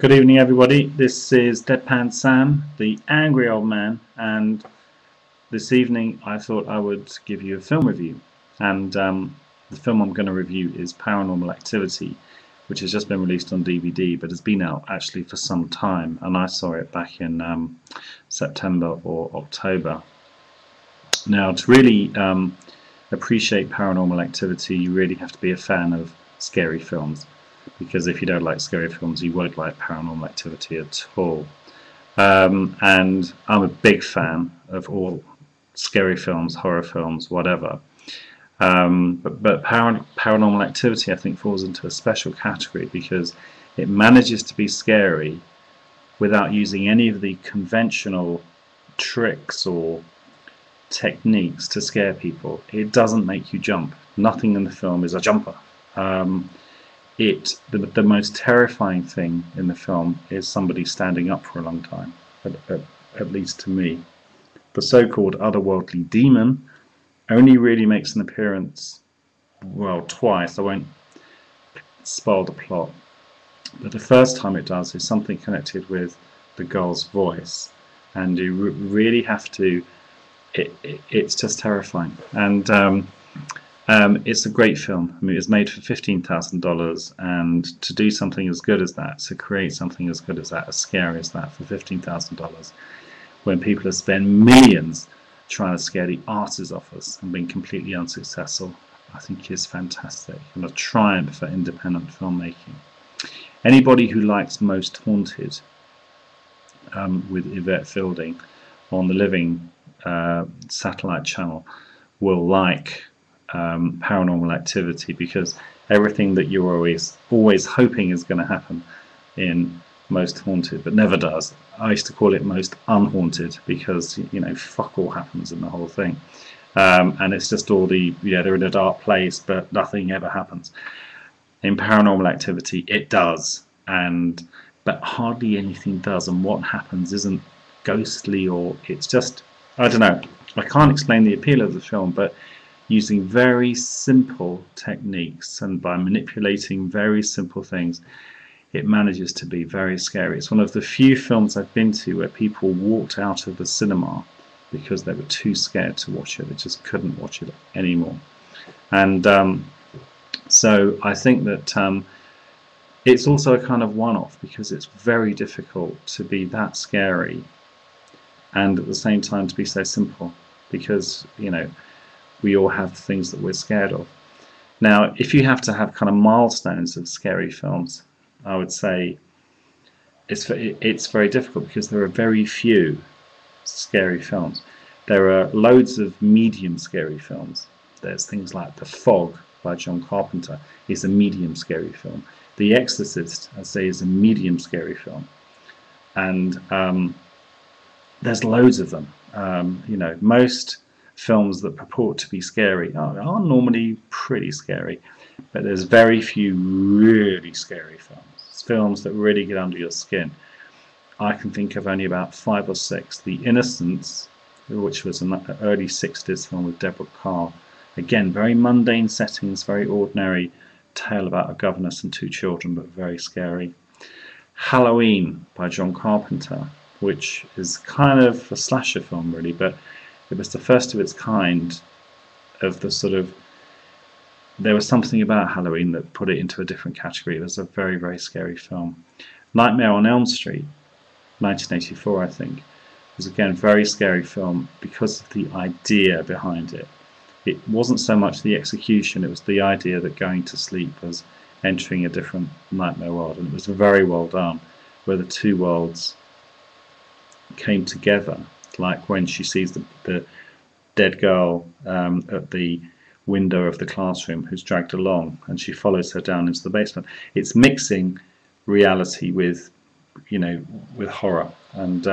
Good evening, everybody. This is Deadpan Sam, the angry old man, and this evening I thought I would give you a film review. And the film I'm going to review is Paranormal Activity, which has just been released on DVD, but has been out actually for some time. And I saw it back in September or October. Now, to really appreciate Paranormal Activity, you really have to be a fan of scary films. Because if you don't like scary films, you won't like Paranormal Activity at all. And I'm a big fan of all scary films, horror films, whatever. But Paranormal Activity, I think, falls into a special category because it manages to be scary without using any of the conventional tricks or techniques to scare people. It doesn't make you jump. Nothing in the film is a jumper. The most terrifying thing in the film is somebody standing up for a long time, at least to me. The so-called otherworldly demon only really makes an appearance, well, twice. I won't spoil the plot, but the first time it does is something connected with the girl's voice, and you really have to. It's just terrifying, and it's a great film. I mean, it's made for $15,000, and to do something as good as that, to create something as good as that, as scary as that, for $15,000, when people have spent millions trying to scare the arses off us and been completely unsuccessful, I think is fantastic and a triumph for independent filmmaking. Anybody who likes Most Haunted with Yvette Fielding on the Living satellite channel will like Paranormal Activity, because everything that you're always hoping is going to happen in Most Haunted but never does. I used to call it Most Unhaunted because, you know, fuck all happens in the whole thing, and it's just all the, yeah, they're in a dark place but nothing ever happens. In Paranormal Activity it does, but hardly anything does, and what happens isn't ghostly, or it's just, I don't know, I can't explain the appeal of the film, but using very simple techniques and by manipulating very simple things, it manages to be very scary. It's one of the few films I've been to where people walked out of the cinema because they were too scared to watch it. They just couldn't watch it anymore. And so I think that it's also a kind of one-off, because it's very difficult to be that scary and at the same time to be so simple, because, you know, we all have things that we're scared of. Now, if you have to have kind of milestones of scary films, I would say it's very difficult, because there are very few scary films. There are loads of medium scary films. There's things like The Fog by John Carpenter is a medium scary film. The Exorcist, I say, is a medium scary film. And there's loads of them. You know, most films that purport to be scary are normally pretty scary, but there's very few really scary films that really get under your skin. I can think of only about 5 or 6. The Innocents, which was an early 60s film with Deborah Carr, again, very mundane settings, very ordinary tale about a governess and 2 children, but very scary. Halloween by John Carpenter, which is kind of a slasher film really, but it was the first of its kind, of the sort of, there was something about Halloween that put it into a different category. It was a very, very scary film. Nightmare on Elm Street, 1984, I think, was again a very scary film because of the idea behind it. It wasn't so much the execution, it was the idea that going to sleep was entering a different nightmare world, and it was very well done, where the two worlds came together. Like when she sees the dead girl at the window of the classroom who's dragged along, and she follows her down into the basement. It's mixing reality with, you know, with horror. And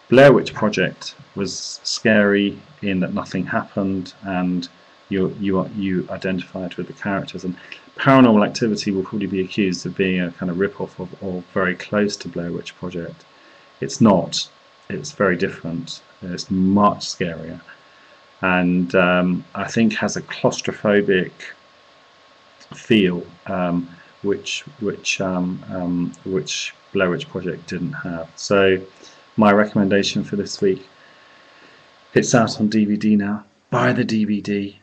Blair Witch Project was scary in that nothing happened, and you identified with the characters. And Paranormal Activity will probably be accused of being a kind of rip-off of, or very close to, Blair Witch Project. It's not. It's very different. It's much scarier, and I think has a claustrophobic feel, which Blair Witch Project didn't have. So my recommendation for this week, it's out on DVD now. Buy the DVD.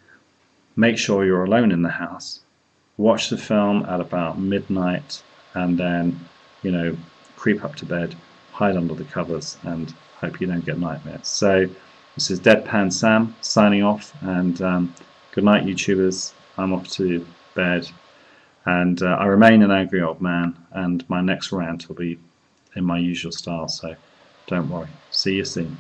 Make sure you're alone in the house. Watch the film at about midnight, and then, creep up to bed, hide under the covers, and hope you don't get nightmares. So this is Deadpan Sam signing off, and good night, YouTubers. I'm off to bed, and I remain an angry old man, and my next rant will be in my usual style, so don't worry. See you soon.